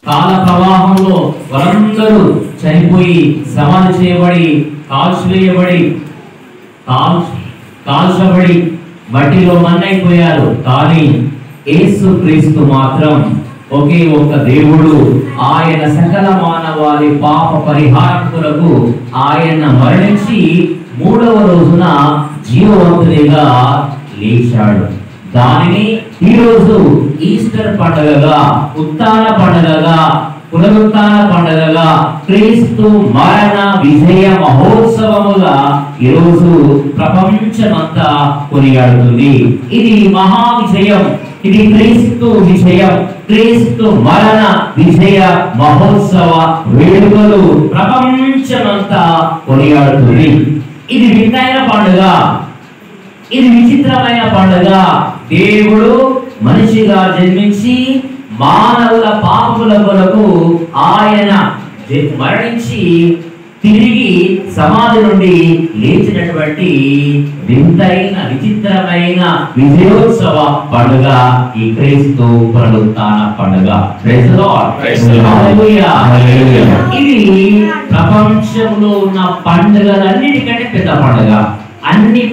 కాల ప్రవాహంలో వారందరూ చనిపోయి సమాధి చేయబడి కాల్చబడి మట్టిలో మన్నైపోయారు. కానీ యేసుక్రీస్తు మాత్రం ఒకే ఒక్క దేవుడు. ఆయన సకల మానవాళి పాప పరిహారకులకు ఆయన మరణించి మూడవ రోజున జీవవంతునిగా లేచాడు. దానిని ఈరోజు ఈస్టర్ పండుగగా, ఉత్థాన పండుగగా, పునరుత్థాన పండుగగా, క్రీస్తు మరణ విజయ మహోత్సవముగా ఈరోజు ప్రపంచమంతా కొనియాడుతుంది. ఇది మహా విజయం. ఇది క్రీస్తు విజయం. క్రీస్తు మరణ విజయ మహోత్సవ వేడుకలు ప్రపంచమంతా కొనియాడుతుంది. ఇది వింతైన పండుగ. ఇది విచిత్రమైన పండుగ. దేవుడు మనిషిగా జన్మించి మానవుల పాపముల కొరకు ఆయన మరణించి తిరిగి సమాధి నుండి లేచినటువంటి వింతైన విచిత్రమైన విజయోత్సవ పండుగ ఈ క్రీస్తు పునరుత్థాన పండుగ. Praise the Lord. హల్లెలూయా. ఇది ప్రపంచంలో ఉన్న పండుగలన్నిటికంటే పెద్ద పండుగ. అన్ని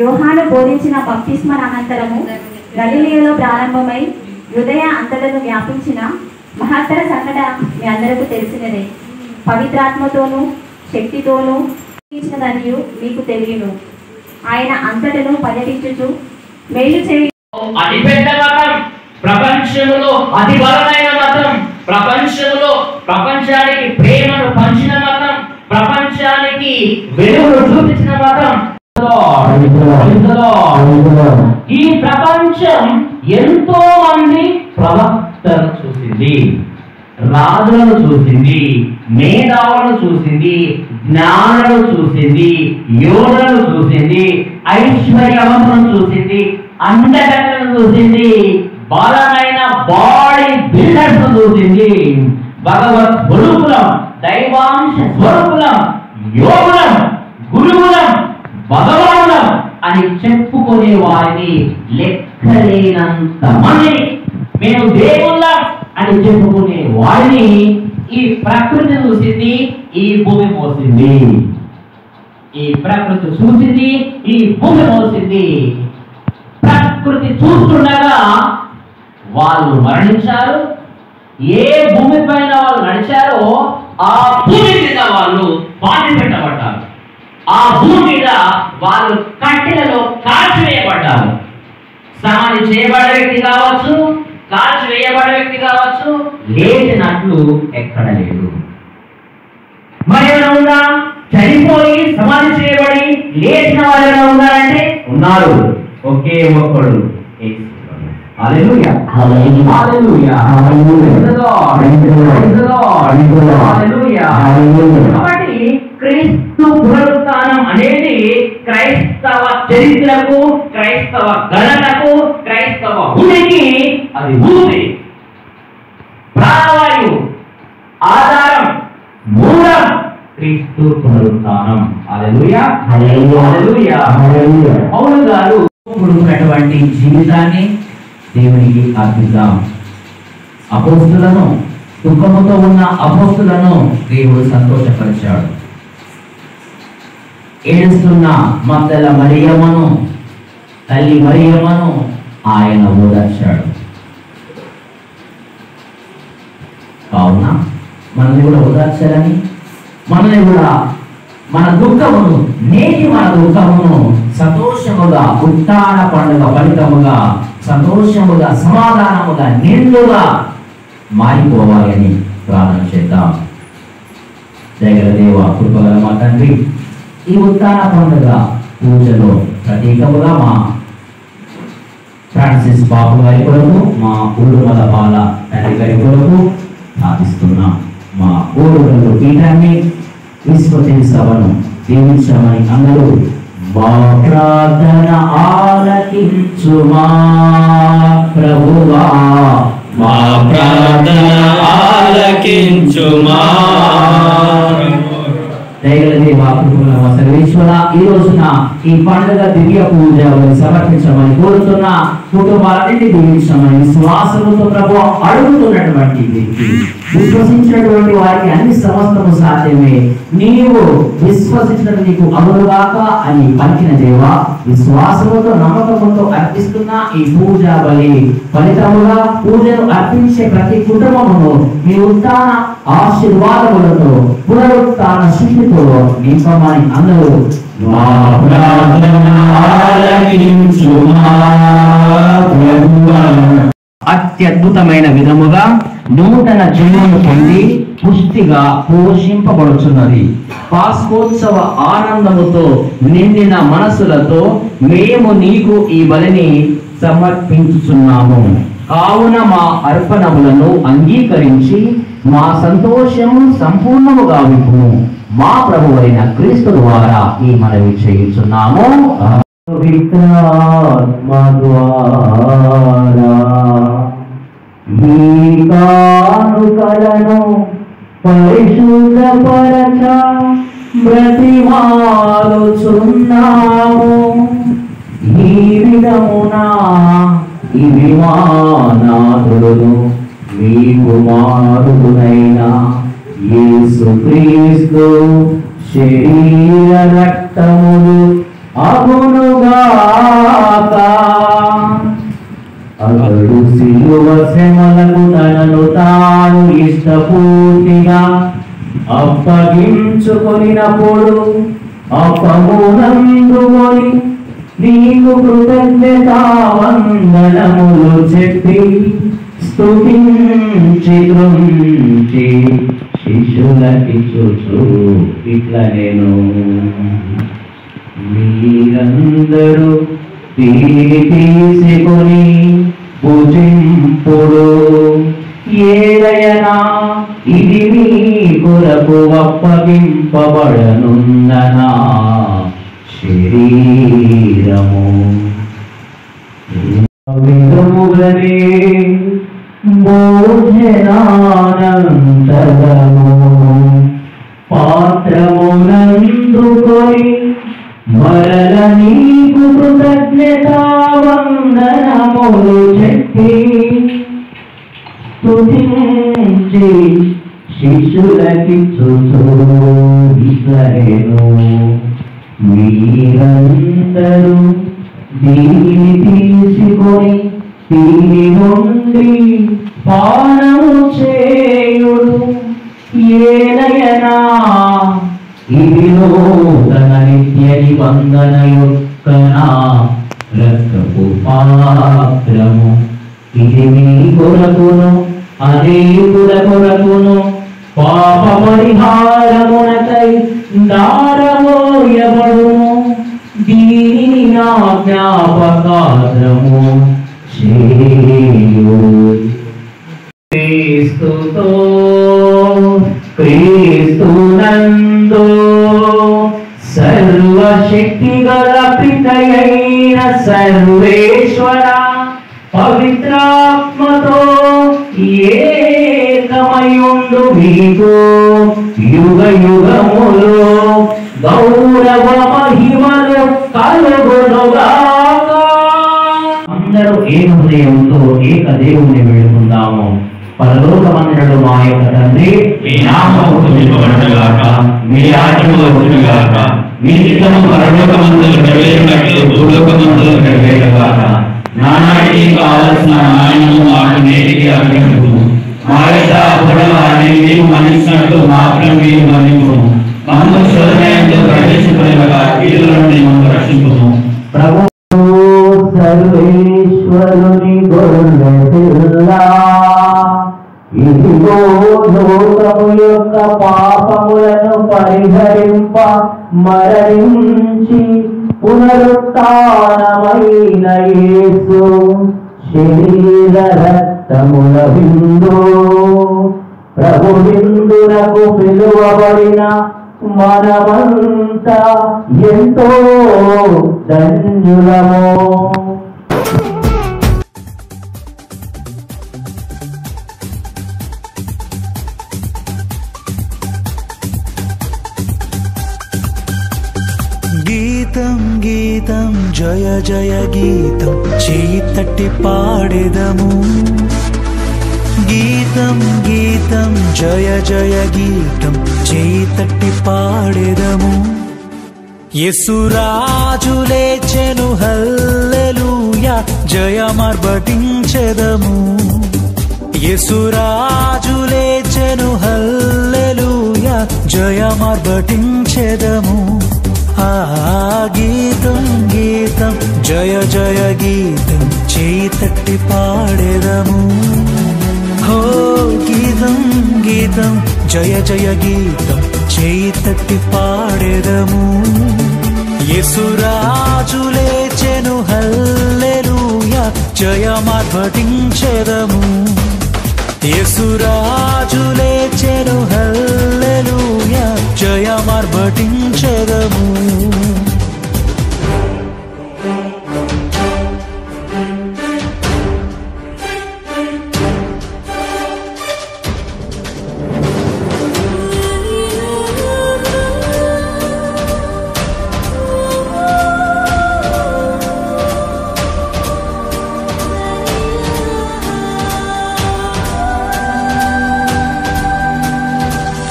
యోహాను బోధించిన బప్తిస్మ అనంతరము గలిలయలో ప్రారంభమై యూదయ అంతటను వ్యాపించిన మహత్తర సంఘటన మీ అందరికీ తెలిసినదే. పవిత్రాత్మతోనూ శక్తితోనూ మరియు మీకు తెలియను. ఆయన అంతటను పర్యటించుచు మేలు చేయ అతిపెద్ద మతం, ప్రపంచంలో అతి బలమైన మతం, ప్రపంచంలో ప్రపంచానికి ప్రేమను పంచిన మతం, ప్రపంచానికి వెలుగును చూపించిన మతం. ఈ ప్రపంచం ఎంతో మంది ప్రవక్తలను చూసింది, రాజులను చూసింది, మేధావులను చూసింది, జ్ఞానులను చూసింది, యోధులను చూసింది, ఐశ్వర్యవంతులను చూసింది, అందగలను చూసింది, బలమైన బాడీ బిల్డర్స్ చూసింది, భగవత్ స్వరూపులం, దైవాంశ స్వరూపులం, యోగులం, గురువులం, భగవానులం అని చెప్పుకునే వారిని లెక్కలేనంత మంది, మేము దేవుళ్ళం అని చెప్పుకునే వారిని ఈ ప్రకృతి చూసింది, ఈ భూమి మోసింది. ఈ ప్రకృతి చూసింది, ఈ భూమి మోసింది. ప్రకృతి చూస్తుండగా వాళ్ళు మరణించారు. ఏ భూమి పైన వాళ్ళు నడిచారో ఆ భూమి మీద వాళ్ళు పాతి పెట్టబడ్డారు. ఆ భూమి మీద వాళ్ళు కట్టెలలో కాల్చివేయబడ్డారు. సమాధి చేయబడే వ్యక్తి కావచ్చు, కాల్చివేయబడే వ్యక్తి కావచ్చు, లేచినట్లు ఎక్కడ లేదు. మరి ఏమైనా ఉందా? చనిపోయి సమాధి చేయబడి లేచిన వాళ్ళు ఏమైనా ఉన్నారంటే ఉన్నారు. ఒకే ఒక్కడు. హల్లెలూయా, హల్లెలూయా, హల్లెలూయా, హల్లెలూయా. కాబట్టి క్రీస్తు పునరుత్థానం అనేది క్రైస్తవ చరిత్రకు, క్రైస్తవ గణనకు, క్రైస్తవ ఉనికి అది ఊపిరి, ప్రాణవాయువు, ఆధారం, మూలం క్రీస్తు పునరుత్థానం. హల్లెలూయా, హల్లెలూయా, హల్లెలూయా. పౌలు గారు ఉన్నటువంటి జీవితాన్ని దేవునికి అర్పిద్దాం. అపోస్తులను, దుఃఖముతో ఉన్న అపోస్తులను దేవుడు సంతోషపరిచాడు. ఏడుస్తున్న మగ్దల మరియమ్మను, తల్లి మరియమ్మను ఆయన ఓదార్చాడు. కావున మనల్ని కూడా ఓదార్చాలని, మనల్ని కూడా మన దుఃఖమును, నేటి మన దుఃఖమును సంతోషముగా, ఉత్థాన పండుగ ఫలితముగా సంతోషముగా, సమాధానముగా, నిండుగా మారిపోవాలని ప్రార్థన చేద్దాం. దయగల దేవ, కృపగల మా తండ్రి, ఈ ఉత్థాన పండుగ పూజలో ప్రత్యేకముగా మా ఫ్రాన్సిస్ బాబు గారి కొరకు, మా ఊరుమల బాల తండ్రి గారి కొరకు ప్రార్థిస్తున్నాం. మా ఊరు పీఠాన్ని, విశ్వతి సభను దీవించమని అందరూ మా ప్రార్థన ఆలకించుమా ప్రభువా, మా ప్రార్థన ఆలకించుమా. దయగల దేవా, కృపగల సర్వేశ్వర, ఈ రోజున ఈ పండుగ దివ్య పూజ సమర్పించమని కోరుతున్న కుటుంబాలన్నింటినీ దీవించమని విశ్వాసముతో ప్రభు అడుగుతున్నటువంటి వ్యక్తి, విశ్వసించినటువంటి వారికి అన్ని సమస్తము సాధ్యమే, నీవు విశ్వసించిన నీకు అమలుగాక అని పలికిన దేవా, విశ్వాసముతో నమ్మకముతో అర్పిస్తున్న ఈ పూజ బలి ఫలితముగా పూజను అర్పించే ప్రతి కుటుంబమును మీ ఉత్తాన ఆశీర్వాదములతో పునరుత్థాన శక్తితో నింపమని అందరూ మా ప్రార్థన ఆలకించుమా ప్రభువా. అత్యద్భుతమైన విధముగా నూతన జన్మను పొంది పుష్టిగా పోషింపబడుచున్నది. పాస్కోత్సవ ఆనందముతో నిండిన మనసులతో మేము నీకు ఈ బలిని సమర్పించుచున్నాము. కావున మా అర్పణములను అంగీకరించి మా సంతోషం సంపూర్ణముగా విప్పుము. మా ప్రభువైన క్రీస్తు ద్వారా ఈ మనవి చేయుచున్నాము. పవిత్రాత్మ ద్వారా ఈ కానుకలను పరిశుద్ధపరచ బ్రతిమాలుచున్నాము. ఈ విధమున ఈ విమానాదులను మీ కుమారుడునైన యేసుక్రీస్తు శరీర రక్తములు అగునుగాక. అతడు సిలువ శ్రమలకు తనను తాను ఇష్టపూర్తిగా అప్పగించుకొనినప్పుడు అప్పమునందుకొని నీకు కృతజ్ఞతావందనములు చెప్పి స్తుతించి కృంచి శిష్యులకిచ్చుచు ఇట్లా నేను మీరందరూ దీని తీసుకొని పూజింపుడు. ఏదైనా ఇది మీ కొరకు అప్పగింపబడనుందనా శరీరము. విధముగనే భోజనానంతరము పాత్రమునందుకొని మరల నీకు కృతజ్ఞతావందనములు చెప్పి స్తుతించి శిష్యులకిచ్చుచు ఇట్లనెను మీరందరూ దీనిని తీసుకొని దీని నుండి పానము చేయుడు. ఏలయనా ఇది నూతన నిత్య నిబంధన యొక్క నా రక్తపు పాత్రము. ఇది మీ కొరకును అనేకుల కొరకును పాప పరిహారమునకై దారమోయబడును. దీనిని నా జ్ఞాపకార్థము చేయుడు. క్రీస్తుతో క్రీస్తునందు సర్వశక్తి గల పితయైన సర్వేశ్వర పవిత్రాత్మతో ఏకమయుండు మీకు యుగ యుగములు గౌరవ మహిమలు కలుగునుగాక. అందరూ ఏక హృదయంతో ఏక దేవుని వేడుకుందాము. పరలోకమందుడు మా యొక్క తండ్రి, మీ నామము పూజింపబడునుగాక, మీ రాజ్యము వచ్చునుగాక, మీ చిత్తము పరలోకమందు నెరవేరునట్లు భూలోకమందు నెరవేరుగాక. నానాటికి కావలసిన న్యాయము మాకు నేటికి అనుగ్రహించుము. మా యొక్క అపరాధాన్ని మేము మన్నించినట్లు మా అపరాధములను మీరు మన్నించుము. మమ్ము శోధనయందు ప్రవేశింపనివ్వక కీడుల నుండి మమ్ము రక్షించుము. ప్రభు సర్వేశ్వరుని గొర్రె పిల్ల, ఇదిగో లోకము యొక్క పాపములను పరిహరింప మరణించి పునరుత్థానమైన యేసు శరీర రక్తముల విందు. ప్రభు విందునకు పిలువబడిన మనమంతా ఎంతో ధన్యులమో. గీతం గీతం జయ జయ గీతం చేయి తట్టి పాడెదము. గీతం గీతం జయ జయ గీతం చేయి తట్టి పాడెదము. యేసురాజు లేచెను హల్లెలూయా జయమార్భటించెదము. యేసురాజు లేచెను హల్లెలూయా జయమార్భటించెదము. ఆ గీతం గీతం జయ జయ గీతం చేయి తట్టి పాడెదము. హో గీతం గీతం జయ జయ గీతం చేయి తట్టి పాడెదము. యేసురాజు లేచెను హల్లెలూయా జయమార్భటించెదము. యేసురాజు లేచెను హల్లెలూయా జయమార్భటించెదము.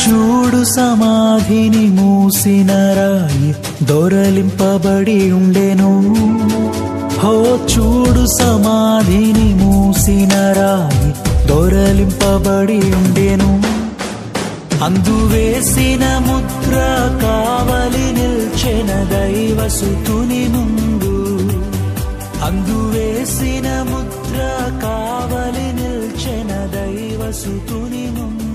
చూడు సమాధిని మూసిన రాయి దొరలింపబడి ఉండెను. హో చూడు సమాధిని మూసిన రాయి దొరలింపబడి ఉండెను. అందువేసిన ముద్ర కావలి నిల్చెన దైవసుతుని ముందు. అందువేసిన ముద్ర కావలి నిల్చెన దైవసుతుని ముందు.